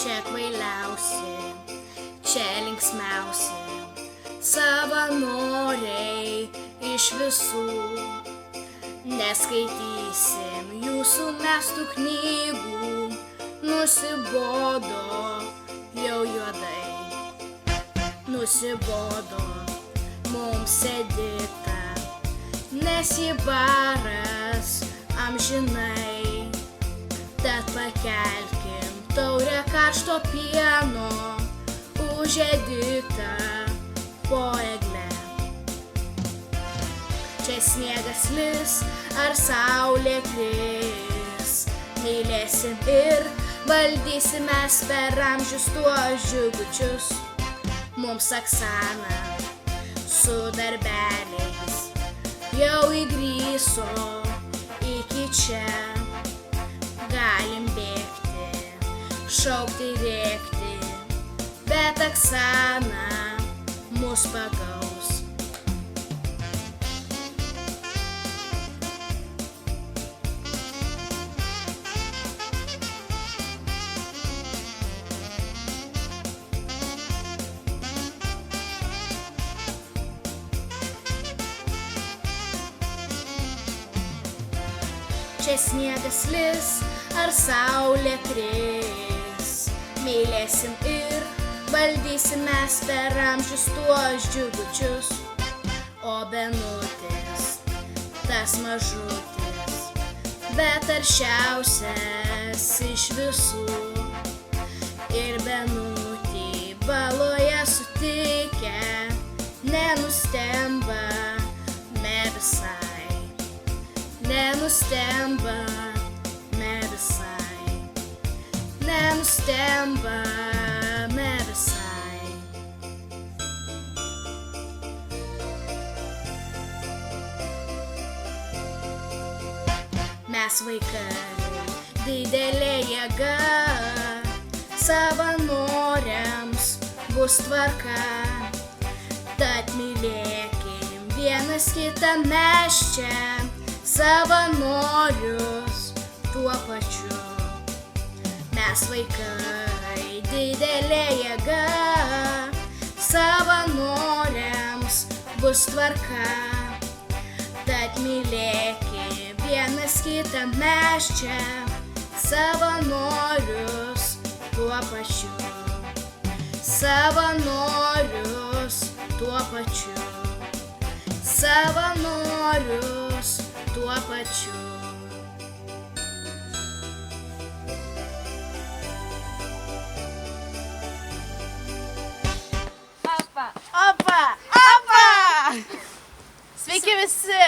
čia kvailiausi, čia linksmiausi, savanoriai iš visų. Neskaitysim jūsų mestų knygų, nusibodo jau juodai. Nusibodo mums Edita, nes ji baras amžinai. Tad pakelkim taurę karšto pieno už Editą po egle. Čia sniegas lis ar saulė kris, mylėsim ir valdysim mes per amžius tuos džiugučius. Mums Oksana su darbeliais jau įgrįso iki čia. Galim bėgti, šaukti, rėkti, bet Oksana mus pagaus. Čia sniegas lis ar saulė kris, mylėsim ir valdysim mes per amžius tuos džiugučius. O Benutis, tas mažutis, bet aršiausias iš visų. Ir Benutį baloje sutikę nenustemba, ne visai. Nenustemba, ne visai. Nenustemba, ne visai. Mes vaikai, didelė jėga, savanoriams bus tvarka. Tad mylėkim vienas kitą mes čia, savanorius tuo pačiu. Mes vaikai, didelė jėga, savanoriams bus tvarka. Tad mylėkim vienas kitą mes čia, savanorius tuo pačiu. Savanorius tuo pačiu. Savanorius tuo pačiu. Opa! Opa! Opa! Sveiki visi!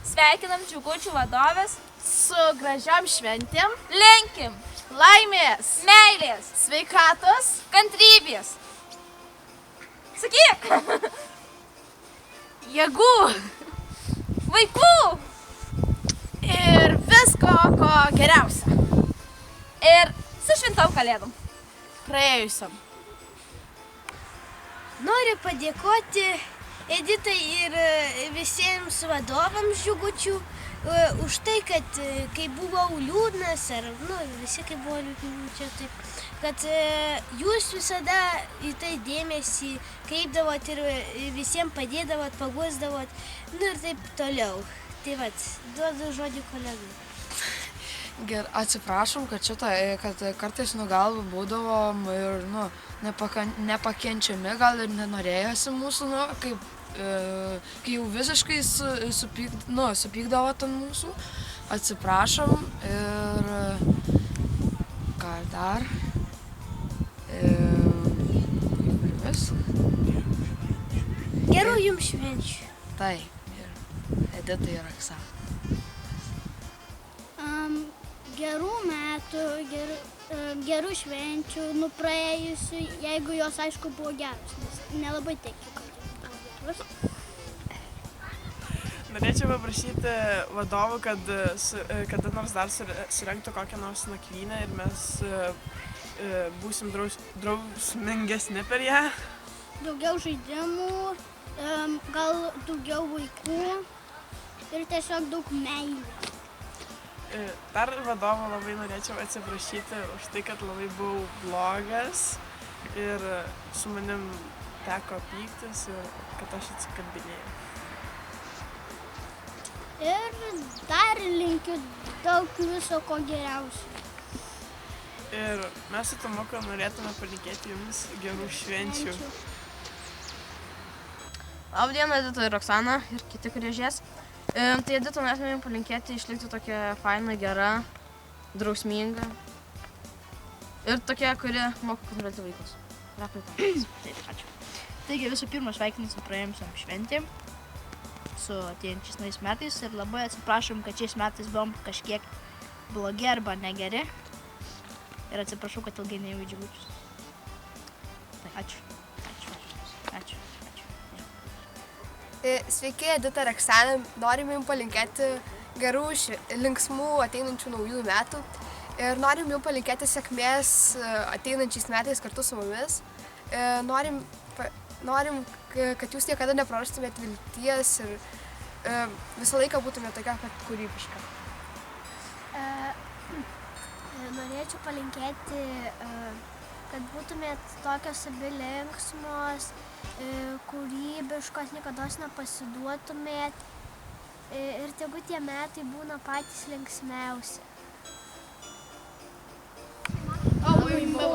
Sveikinam Džiugučių vadovės, Su gražiom šventėm, linkim laimės, meilės, sveikatos, kantrybės. Sakyk, jėgų vaikų ir visko, ko geriausia ir su šventom kalėdom. praėjusiam. Noriu padėkoti Editai ir visiems vadovams Džiugučių už tai, kad kai buvau liūdnas, ar visi kai buvo liūdni čia taip, kad jūs visada į tai dėmesį kreipdavot ir visiems padėdavot, paguosdavot, ir taip toliau. Tai vat, duodu žodį kolegai. Atsiprašom, kad kartais gal būdavom ir nepakenčiami, gal ir nenorėjosi mūsų, kai jau visiškai supykdavot ant mūsų. Atsiprašom ir ką dar. Vis. Gerų jums švenčių. Taip, ir Editai ir Oksana. Gerų metų, gerų švenčių, praėjusių, jeigu jos aišku buvo geros, nes nelabai tikiu, kad jos buvo geros. Norėčiau paprašyti vadovų, kad kada nors dar surengtų kokią nors nakvynę ir mes būsim drausmingesni per ją. Daugiau žaidimų, gal daugiau vaikų ir tiesiog daug meilės. Dar vadovo labai norėčiau atsiprašyti už tai, kad labai buvau blogas ir su manim teko pyktis ir kad aš atsikalbinėjau. Ir dar linkiu daug viso ko geriausio. Ir mes su Tomuku norėtume palinkėti jums gerų švenčių. Labdiena, Edita ir Roksana ir kiti, kurie žies. Tai Edita norėtume jums palinkėti išlikti tokia faina, gera, drausminga ir tokia, kuri moka kontroliuoti vaikus. Taip, ačiū. Taigi visų pirma sveikinu su praėjusiam šventėm, su ateinančiais naujais metais ir labai atsiprašom, kad šiais metais buvom kažkiek blogi arba negeri ir atsiprašau, kad ilgai neėjau į džiugučius. Tai ačiū. Sveiki, Edita ir Roksana. Norim jums palinkėti gerų, linksmų ateinančių naujų metų. Ir norim jums palinkėti sėkmės ateinančiais metais kartu su mumis. Norim, kad jūs niekada neprarastumėt vilties ir visą laiką būtumėte tokia pat kūrybiška. Norėčiau palinkėti, kad būtumėt tokios abi linksmos, kūrybiškos, niekados nepasiduotumėt ir tegu tie metai būna patys linksmiausi. A rainbow,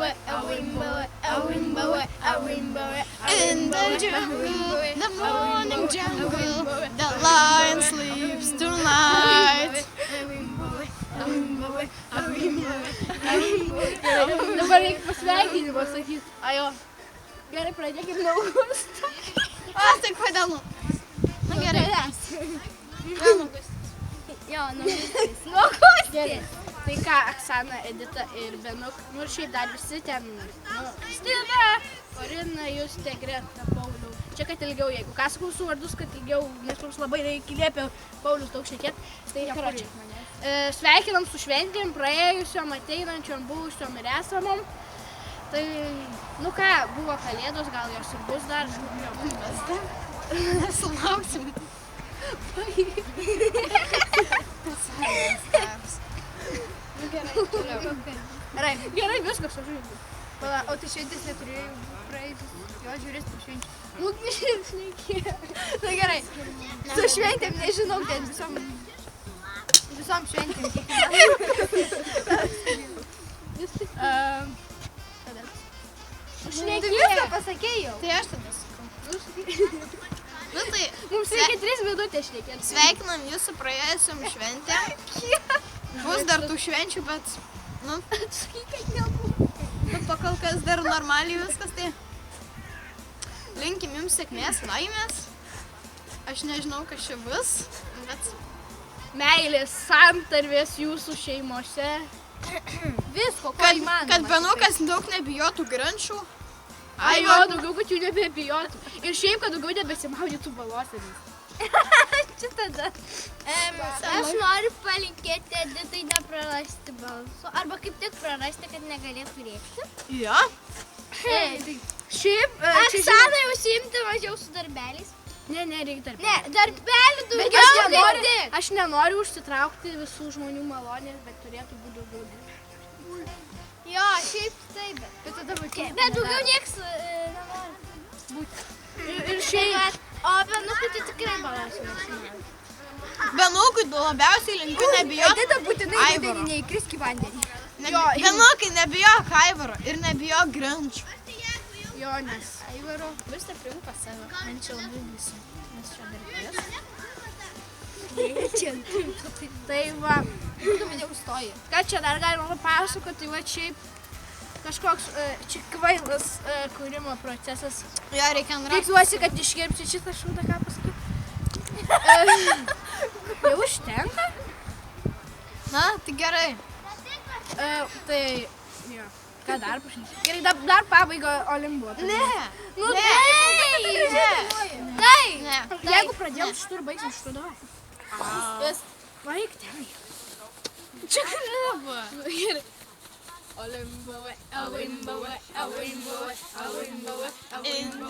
in the jungle, the morning jungle, the lion sleeps tonight. Dabar reikia pasveikinimą sakyti. Ajo. Gerai, pradėkim nuo Augusto. Tai kodėl nu? Na gerai. Jo, nuo Augustis. Tai ką, Oksana, Edita ir Benuk, nu šiaip dar visi ten, Stina, Korina, Justė, Greta, Pauliau. Čia kad ilgiau, jeigu ką sakau su vardus, kad ilgiau, nes mums labai reikia liepia Paulius daug šnekėt, tai karočią. Sveikinam su šventėm, praėjusiom, ateinančiom, buvusiom ir esamom. Tai, nu ką, buvo kalėdos, gal jos ir bus dar. Sulauksim. Gerai, viskas, aš žiūrėjau. O tai šventės neturėjau praeitis, jo žiūrės po švenčių. Nu, šnekė. Na gerai, su šventėm nežinau, ten visom šventėm. Šnekė. Visą pasakėjau. Tai aš tada sakau. Nu tai, Mums reikia 3 minutės šnekėti. sveikinam jūs su praėjusiam šventėm. Bus dar tų švenčių, bet, nu, bet pakol kas dar normaliai viskas, tai linkim jums sėkmės, laimės. Aš nežinau, kas čia bus, bet Meilės, santarvės jūsų šeimose. Visko, ko įmanoma. kad Benukas daug nebijotų grančių. Ai, jo, daugiau, kad jų nebebijotų. Ir šiaip, kad daugiau nebesimaudytų balosėmis. Čia tada. Aš noriu palinkėti Editai neprarasti balso, arba kaip tik prarasti, kad negalėtų rėkti. Jo. Šiaip, Oksanai užsiimti mažiau su darbeliais. Ne, reikia darbelį. Ne, darbelių Bet daugiau. aš nenoriu užsitraukti visų žmonių malonės, bet turėtų būti daugiau dirbti. Jo, šiaip taip, bet tada būtų. Bet daugiau nieks nenori. Ir šiaip, O Benukui tai tikrai balosimas. Benukui labiausiai linkiu nebijoti. Edita būtinai Aivaro. neįkrisk į vandenį. Benukai nebijok Aivaro ir nebijok grančių. jo, nes Aivaro, vis taip priimk pas save. Man čia labai visi. Mes čia dar tai va. Tu mane užstoji. Ką čia dar galima papasakoti, tai va šiaip kažkoks čia kvailas kūrimo procesas. Jo, reikia nurasti. Tikiuosi, kad iškirpsiu šitą šūdą, ką pasakyti. Jau užtenka? Na, tai gerai. Tai, jo. Ką dar pašnekėti? Gerai, dar pabaigo olimbuotą. Ne. Nu, Ne. tai. Jeigu pradėjom šitų ir baigsim šitų, davai. Vaik ten. Čia kalba. Gerai. Olimbuotą, olimbuotą, olimbuotą, olimbuotą, olimbuotą.